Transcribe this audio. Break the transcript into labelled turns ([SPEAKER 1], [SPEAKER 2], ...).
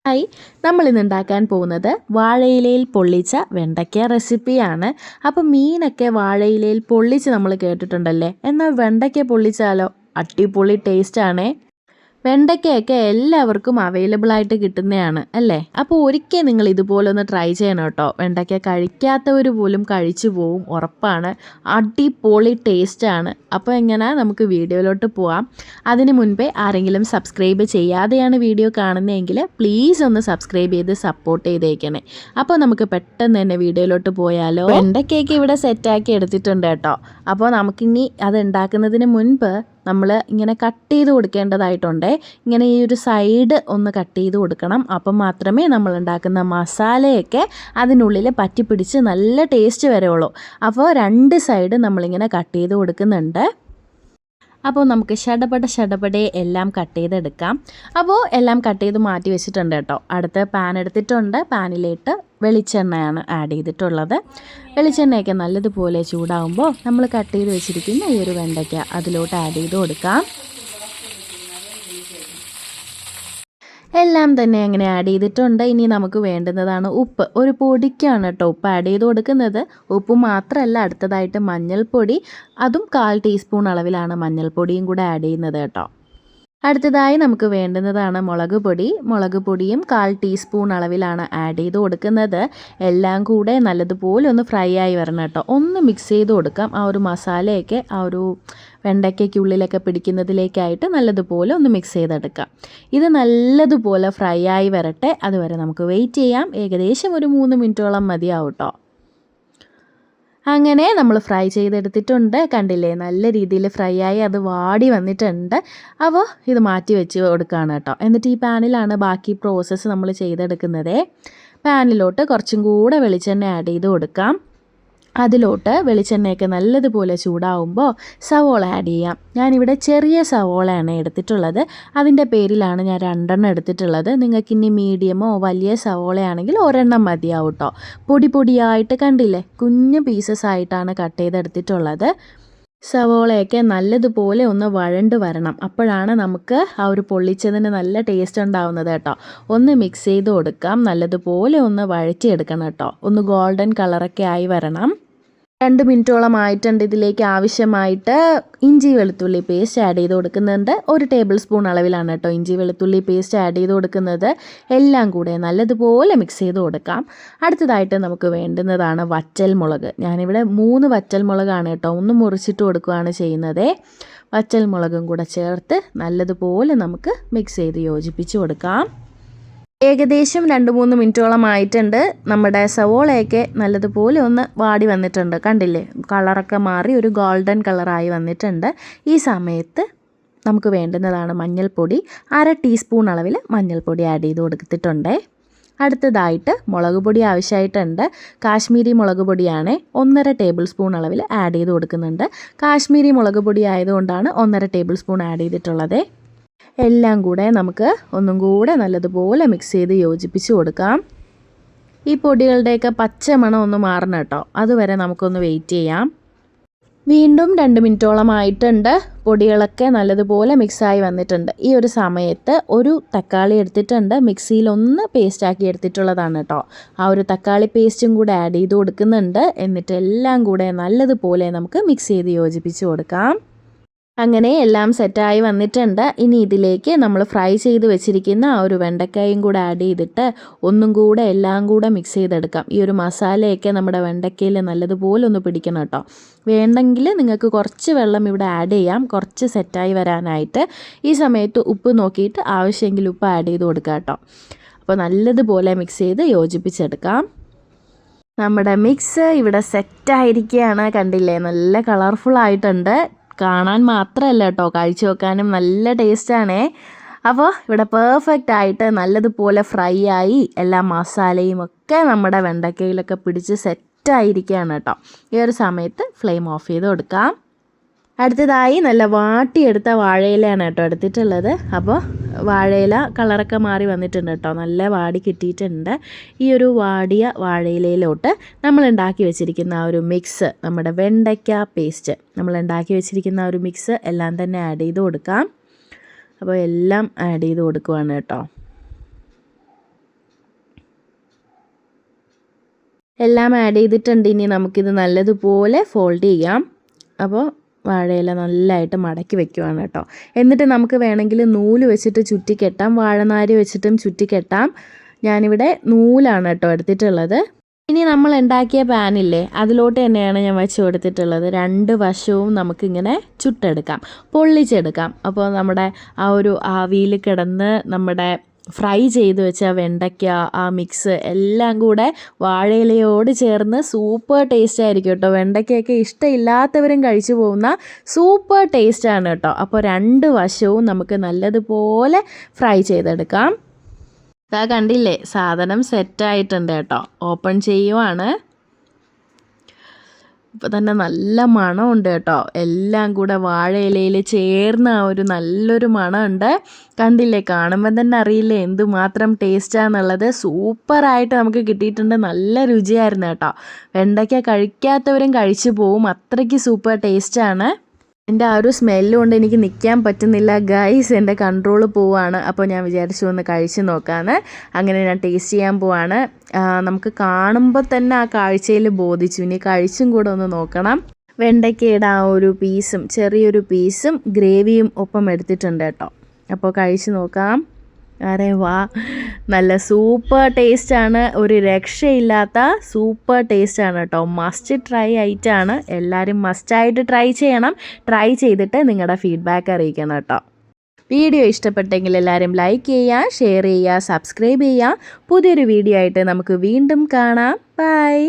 [SPEAKER 1] Hi, നമ്മളിന്ന് ഉണ്ടാക്കാൻ പോകുന്നത് വാഴയിലയിൽ പൊള്ളിച്ച വെണ്ടയ്ക്ക റെസിപ്പിയാണ്. അപ്പോൾ മീനൊക്കെ വാഴയിലയിൽ പൊള്ളിച്ച് നമ്മൾ കേട്ടിട്ടുണ്ടല്ലേ, എന്നാൽ വെണ്ടയ്ക്ക പൊള്ളിച്ചാലോ അടിപൊളി ടേസ്റ്റാണേ. വെണ്ടയ്ക്കയൊക്കെ എല്ലാവർക്കും അവൈലബിൾ ആയിട്ട് കിട്ടുന്നതാണ് അല്ലേ. അപ്പോൾ ഒരിക്കൽ നിങ്ങൾ ഇതുപോലെ ഒന്ന് ട്രൈ ചെയ്യണം കേട്ടോ. വെണ്ടയ്ക്ക കഴിക്കാത്തവർ പോലും കഴിച്ചു പോവും, ഉറപ്പാണ്. അടിപൊളി ടേസ്റ്റാണ്. അപ്പോൾ എങ്ങനെ നമുക്ക് വീഡിയോയിലോട്ട് പോവാം. അതിന് മുൻപേ ആരെങ്കിലും സബ്സ്ക്രൈബ് ചെയ്യാതെയാണ് വീഡിയോ കാണുന്നതെങ്കിൽ പ്ലീസ് ഒന്ന് സബ്സ്ക്രൈബ് ചെയ്ത് സപ്പോർട്ട് ചെയ്തേക്കണേ. അപ്പോൾ നമുക്ക് പെട്ടെന്ന് തന്നെ വീഡിയോയിലോട്ട് പോയാലോ. വെണ്ടയ്ക്കയൊക്കെ ഇവിടെ സെറ്റാക്കി എടുത്തിട്ടുണ്ട് കേട്ടോ. അപ്പോൾ നമുക്കിനി അത് ഉണ്ടാക്കുന്നതിന് മുൻപ് നമ്മൾ ഇങ്ങനെ കട്ട് ചെയ്ത് കൊടുക്കേണ്ടതായിട്ടുണ്ട്. ഇങ്ങനെ ഈ ഒരു സൈഡ് ഒന്ന് കട്ട് ചെയ്ത് കൊടുക്കണം. അപ്പം മാത്രമേ നമ്മൾ ഉണ്ടാക്കുന്ന മസാലയൊക്കെ അതിനുള്ളിൽ പറ്റിപ്പിടിച്ച് നല്ല ടേസ്റ്റ് വരുള്ളൂ. അപ്പോൾ രണ്ട് സൈഡ് നമ്മളിങ്ങനെ കട്ട് ചെയ്ത് കൊടുക്കുന്നുണ്ട്. അപ്പോൾ നമുക്ക് ഷടപടേ എല്ലാം കട്ട് ചെയ്തെടുക്കാം. അപ്പോൾ എല്ലാം കട്ട് ചെയ്ത് മാറ്റി വെച്ചിട്ടുണ്ട് കേട്ടോ. അടുത്ത പാൻ എടുത്തിട്ടുണ്ട്. പാനിലേക്ക് വെളിച്ചെണ്ണയാണ് ആഡ് ചെയ്തിട്ടുള്ളത്. വെളിച്ചെണ്ണയൊക്കെ നല്ലതുപോലെ ചൂടാകുമ്പോൾ നമ്മൾ കട്ട് ചെയ്ത് വെച്ചിരിക്കുന്ന ഈ ഒരു വെണ്ടയ്ക്ക അതിലോട്ട് ആഡ് ചെയ്ത് കൊടുക്കാം. എല്ലാം തന്നെ അങ്ങനെ ആഡ് ചെയ്തിട്ടുണ്ട്. ഇനി നമുക്ക് വേണ്ടുന്നതാണ് ഉപ്പ്. ഒരു പൊടിക്കാണ് കേട്ടോ ഉപ്പ് ആഡ് ചെയ്ത് കൊടുക്കുന്നത്. ഉപ്പ് മാത്രമല്ല, അടുത്തതായിട്ട് മഞ്ഞൾപ്പൊടി, അതും 1/4 ടീസ്പൂൺ അളവിലാണ് മഞ്ഞൾപ്പൊടിയും കൂടെ ആഡ് ചെയ്യുന്നത് കേട്ടോ. അടുത്തതായി നമുക്ക് വേണ്ടുന്നതാണ് മുളക് പൊടി. മുളക് പൊടിയും 1/4 ടീസ്പൂൺ അളവിലാണ് ആഡ് ചെയ്ത് കൊടുക്കുന്നത്. എല്ലാം കൂടെ നല്ലതുപോലെ ഒന്ന് ഫ്രൈ ആയി വരണം കേട്ടോ. ഒന്ന് മിക്സ് ചെയ്ത് കൊടുക്കാം. ആ ഒരു മസാലയൊക്കെ ആ ഒരു വെണ്ടയ്ക്കയ്ക്കുള്ളിലൊക്കെ പിടിക്കുന്നതിലേക്കായിട്ട് നല്ലതുപോലെ ഒന്ന് മിക്സ് ചെയ്തെടുക്കാം. ഇത് നല്ലതുപോലെ ഫ്രൈ ആയി വരട്ടെ. അതുവരെ നമുക്ക് വെയിറ്റ് ചെയ്യാം. ഏകദേശം ഒരു 3 മിനിറ്റോളം മതിയാവും കേട്ടോ. അങ്ങനെ നമ്മൾ ഫ്രൈ ചെയ്തെടുത്തിട്ടുണ്ട്. കണ്ടില്ലേ, നല്ല രീതിയിൽ ഫ്രൈ ആയി അത് വാടി വന്നിട്ടുണ്ട്. അപ്പോൾ ഇത് മാറ്റി വെച്ച് കൊടുക്കുകയാണ് കേട്ടോ. എന്നിട്ട് ഈ പാനിലാണ് ബാക്കി പ്രോസസ്സ് നമ്മൾ ചെയ്തെടുക്കുന്നത്. പാനിലോട്ട് കുറച്ചും കൂടെ വെളിച്ചെണ്ണ ആഡ് ചെയ്ത് കൊടുക്കാം. അതിലോട്ട് വെളിച്ചെണ്ണയൊക്കെ നല്ലതുപോലെ ചൂടാവുമ്പോൾ സവോള ആഡ് ചെയ്യാം. ഞാനിവിടെ ചെറിയ സവോളയാണ് എടുത്തിട്ടുള്ളത്. അതിൻ്റെ പേരിലാണ് ഞാൻ 2 എണ്ണം എടുത്തിട്ടുള്ളത്. നിങ്ങൾക്ക് ഇനി മീഡിയമോ വലിയ സവോളയാണെങ്കിൽ 1 എണ്ണം മതിയാവും കേട്ടോ. പൊടിയായിട്ട് കണ്ടില്ലേ, കുഞ്ഞു പീസസ് ആയിട്ടാണ് കട്ട് ചെയ്തെടുത്തിട്ടുള്ളത്. സവോളയൊക്കെ നല്ലതുപോലെ ഒന്ന് വഴണ്ട് വരണം. അപ്പോഴാണ് നമുക്ക് ആ ഒരു പൊള്ളിച്ചതിന് നല്ല ടേസ്റ്റ് ഉണ്ടാവുന്നത് കേട്ടോ. ഒന്ന് മിക്സ് ചെയ്ത് കൊടുക്കാം. നല്ലതുപോലെ ഒന്ന് വഴറ്റിയെടുക്കണം കേട്ടോ. ഒന്ന് ഗോൾഡൻ കളറൊക്കെ ആയി വരണം. 2 മിനിറ്റോളം ആയിട്ടുണ്ട്. ഇതിലേക്ക് ആവശ്യമായിട്ട് ഇഞ്ചി വെളുത്തുള്ളി പേസ്റ്റ് ആഡ് ചെയ്ത് കൊടുക്കുന്നുണ്ട്. 1 ടേബിൾ സ്പൂൺ അളവിലാണ് കേട്ടോ ഇഞ്ചി വെളുത്തുള്ളി പേസ്റ്റ് ആഡ് ചെയ്ത് കൊടുക്കുന്നത്. എല്ലാം കൂടെ നല്ലതുപോലെ മിക്സ് ചെയ്ത് കൊടുക്കാം. അടുത്തതായിട്ട് നമുക്ക് വേണ്ടുന്നതാണ് വറ്റൽമുളക്. ഞാനിവിടെ 3 വറ്റൽമുളകാണ് കേട്ടോ ഒന്ന് മുറിച്ചിട്ട് കൊടുക്കുകയാണ് ചെയ്യുന്നത്. വറ്റൽമുളകും കൂടെ ചേർത്ത് നല്ലതുപോലെ നമുക്ക് മിക്സ് ചെയ്ത് യോജിപ്പിച്ച് കൊടുക്കാം. ഏകദേശം 2-3 മിനിറ്റോളം ആയിട്ടുണ്ട്. നമ്മുടെ സവോളയൊക്കെ നല്ലതുപോലെ ഒന്ന് വാടി വന്നിട്ടുണ്ട്. കണ്ടില്ലേ, കളറൊക്കെ മാറി ഒരു ഗോൾഡൻ കളറായി വന്നിട്ടുണ്ട്. ഈ സമയത്ത് നമുക്ക് വേണ്ടുന്നതാണ് മഞ്ഞൾപ്പൊടി. 1/2 ടീസ്പൂൺ അളവിൽ മഞ്ഞൾപ്പൊടി ആഡ് ചെയ്ത് കൊടുത്തിട്ടുണ്ട്. അടുത്തതായിട്ട് മുളക് പൊടി ആവശ്യമായിട്ടുണ്ട്. കാശ്മീരി മുളക് പൊടിയാണ് 1.5 ടേബിൾ സ്പൂൺ അളവിൽ ആഡ് ചെയ്ത് കൊടുക്കുന്നുണ്ട്. കാശ്മീരി മുളക് പൊടി ആയതുകൊണ്ടാണ് 1.5 ടേബിൾ സ്പൂൺ ആഡ് ചെയ്തിട്ടുള്ളത്. എല്ലാം കൂടെ നമുക്ക് ഒന്നും കൂടെ നല്ലതുപോലെ മിക്സ് ചെയ്ത് യോജിപ്പിച്ച് കൊടുക്കാം. ഈ പൊടികളുടെയൊക്കെ പച്ച മണം ഒന്ന് മാറണം കേട്ടോ. അതുവരെ നമുക്കൊന്ന് വെയിറ്റ് ചെയ്യാം. വീണ്ടും 2 മിനിറ്റോളം ആയിട്ടുണ്ട്. പൊടികളൊക്കെ നല്ലതുപോലെ മിക്സായി വന്നിട്ടുണ്ട്. ഈ ഒരു സമയത്ത് ഒരു തക്കാളി എടുത്തിട്ടുണ്ട്. മിക്സിയിൽ ഒന്ന് പേസ്റ്റാക്കി എടുത്തിട്ടുള്ളതാണ് കേട്ടോ. ആ ഒരു തക്കാളി പേസ്റ്റും കൂടെ ആഡ് ചെയ്ത് കൊടുക്കുന്നുണ്ട്. എന്നിട്ട് എല്ലാം കൂടെ നല്ലതുപോലെ നമുക്ക് മിക്സ് ചെയ്ത് യോജിപ്പിച്ച് കൊടുക്കാം. അങ്ങനെ എല്ലാം സെറ്റായി വന്നിട്ടുണ്ട്. ഇനി ഇതിലേക്ക് നമ്മൾ ഫ്രൈ ചെയ്ത് വെച്ചിരിക്കുന്ന ആ ഒരു വെണ്ടയ്ക്കയും കൂടെ ആഡ് ചെയ്തിട്ട് ഒന്നും കൂടെ എല്ലാം കൂടെ മിക്സ് ചെയ്തെടുക്കാം. ഈ ഒരു മസാലയൊക്കെ നമ്മുടെ വെണ്ടയ്ക്കയിൽ നല്ലതുപോലെ ഒന്ന് പിടിക്കണം കേട്ടോ. വേണ്ടെങ്കിൽ നിങ്ങൾക്ക് കുറച്ച് വെള്ളം ഇവിടെ ആഡ് ചെയ്യാം, കുറച്ച് സെറ്റായി വരാനായിട്ട്. ഈ സമയത്ത് ഉപ്പ് നോക്കിയിട്ട് ആവശ്യമെങ്കിൽ ഉപ്പ് ആഡ് ചെയ്ത് കൊടുക്കാം കേട്ടോ. അപ്പോൾ നല്ലതുപോലെ മിക്സ് ചെയ്ത് യോജിപ്പിച്ചെടുക്കാം. നമ്മുടെ മിക്സ് ഇവിടെ സെറ്റായിരിക്കുകയാണ്. കണ്ടില്ലേ, നല്ല കളർഫുൾ ആയിട്ടുണ്ട്. കാണാൻ മാത്രമല്ല കേട്ടോ, കഴിച്ചു വെക്കാനും നല്ല ടേസ്റ്റാണേ. അപ്പോൾ ഇവിടെ പെർഫെക്റ്റ് ആയിട്ട് നല്ലതുപോലെ ഫ്രൈ ആയി എല്ലാ മസാലയും ഒക്കെ നമ്മുടെ വെണ്ടയ്ക്കയിലൊക്കെ പിടിച്ച് സെറ്റായിരിക്കുകയാണ് കേട്ടോ. ഈ ഒരു സമയത്ത് ഫ്ലെയിം ഓഫ് ചെയ്ത് കൊടുക്കാം. അടുത്തതായി നല്ല വാട്ടിയെടുത്ത വാഴയിലയാണ് കേട്ടോ എടുത്തിട്ടുള്ളത്. അപ്പോൾ വാഴയില കളറൊക്കെ മാറി വന്നിട്ടുണ്ട് കേട്ടോ. നല്ല വാടി കിട്ടിയിട്ടുണ്ട്. ഈ ഒരു വാടിയ വാഴയിലയിലോട്ട് നമ്മൾ ഉണ്ടാക്കി വെച്ചിരിക്കുന്ന ആ ഒരു മിക്സ്, നമ്മുടെ വെണ്ടയ്ക്ക പേസ്റ്റ് നമ്മൾ ഉണ്ടാക്കി വെച്ചിരിക്കുന്ന ആ ഒരു മിക്സ് എല്ലാം തന്നെ ആഡ് ചെയ്ത് കൊടുക്കാം. അപ്പോൾ എല്ലാം ആഡ് ചെയ്ത് കൊടുക്കുവാണ് കേട്ടോ. എല്ലാം ആഡ് ചെയ്തിട്ടുണ്ട്. ഇനി നമുക്കിത് നല്ലതുപോലെ ഫോൾഡ് ചെയ്യാം. അപ്പോൾ വാഴയില നല്ലതായിട്ട് മടക്കി വെക്കുവാണ് കേട്ടോ. എന്നിട്ട് നമുക്ക് വേണമെങ്കിൽ നൂല് വെച്ചിട്ട് ചുറ്റിക്കെട്ടാം, വാഴനാര് വെച്ചിട്ടും ചുറ്റിക്കെട്ടാം. ഞാനിവിടെ നൂലാണ് കേട്ടോ എടുത്തിട്ടുള്ളത്. ഇനി നമ്മൾ ഉണ്ടാക്കിയ പാനില്ലേ, അതിലോട്ട് തന്നെയാണ് ഞാൻ വെച്ച് കൊടുത്തിട്ടുള്ളത്. 2 വശവും നമുക്കിങ്ങനെ ചുട്ടെടുക്കാം, പൊള്ളിച്ചെടുക്കാം. അപ്പോൾ നമ്മുടെ ആ ഒരു ആവിയിൽ കിടന്ന് നമ്മുടെ ഫ്രൈ ചെയ്ത് വെച്ച വെണ്ടയ്ക്ക, ആ മിക്സ് എല്ലാം കൂടെ വാഴയിലയോട് ചേർന്ന് സൂപ്പർ ടേസ്റ്റ് ആയിരിക്കും കേട്ടോ. വെണ്ടയ്ക്കയൊക്കെ ഇഷ്ടമില്ലാത്തവരും കഴിച്ചു പോകുന്ന സൂപ്പർ ടേസ്റ്റാണ് കേട്ടോ. അപ്പോൾ 2 വശവും നമുക്ക് നല്ലതുപോലെ ഫ്രൈ ചെയ്തെടുക്കാം. ഇതാ കണ്ടില്ലേ, സാധനം സെറ്റായിട്ടുണ്ട് കേട്ടോ. ഓപ്പൺ ചെയ്യുവാണ്. ഇപ്പോൾ തന്നെ നല്ല മണമുണ്ട് കേട്ടോ. എല്ലാം കൂടെ വാഴയിലയിൽ ചേർന്ന ഒരു നല്ലൊരു മണമുണ്ട്. കണ്ടില്ലേ, കാണുമ്പോൾ തന്നെ അറിയില്ലേ എന്തുമാത്രം ടേസ്റ്റാണെന്നുള്ളത്. സൂപ്പറായിട്ട് നമുക്ക് കിട്ടിയിട്ടുണ്ട്. നല്ല രുചിയായിരുന്നു കേട്ടോ. വെണ്ടയ്ക്ക കഴിക്കാത്തവരും കഴിച്ചു പോവും, അത്രയ്ക്ക് സൂപ്പർ ടേസ്റ്റാണ്. എൻ്റെ ആ ഒരു സ്മെല്ല് കൊണ്ട് എനിക്ക് നിൽക്കാൻ പറ്റുന്നില്ല ഗൈസ്, എൻ്റെ കൺട്രോൾ പോവാണ്. അപ്പോൾ ഞാൻ വിചാരിച്ചു ഒന്ന് കഴിച്ച് നോക്കാമെന്ന്. അങ്ങനെ ഞാൻ ടേസ്റ്റ് ചെയ്യാൻ പോവാണ്. നമുക്ക് കാണുമ്പോൾ തന്നെ ആ കാഴ്ചയിൽ ബോധിച്ചു. ഇനി കഴിച്ചും കൂടെ ഒന്ന് നോക്കണം. വെണ്ടയ്ക്കയുടെ ആ ഒരു പീസും ചെറിയൊരു പീസും ഗ്രേവിയും ഒപ്പം എടുത്തിട്ടുണ്ട് കേട്ടോ. അപ്പോൾ കഴിച്ച് നോക്കാം. അരെ വാ, നല്ല സൂപ്പർ ടേസ്റ്റാണ്. ഒരു രക്ഷയില്ലാത്ത സൂപ്പർ ടേസ്റ്റാണ് കേട്ടോ. മസ്റ്റ് ട്രൈ ആയിട്ടാണ്. എല്ലാവരും മസ്റ്റായിട്ട് ട്രൈ ചെയ്യണം. ട്രൈ ചെയ്തിട്ട് നിങ്ങളുടെ ഫീഡ്ബാക്ക് അറിയിക്കണം കേട്ടോ. വീഡിയോ ഇഷ്ടപ്പെട്ടെങ്കിൽ എല്ലാവരും ലൈക്ക് ചെയ്യുക, ഷെയർ ചെയ്യുക, സബ്സ്ക്രൈബ് ചെയ്യുക. പുതിയൊരു വീഡിയോ ആയിട്ട് നമുക്ക് വീണ്ടും കാണാം. ബൈ.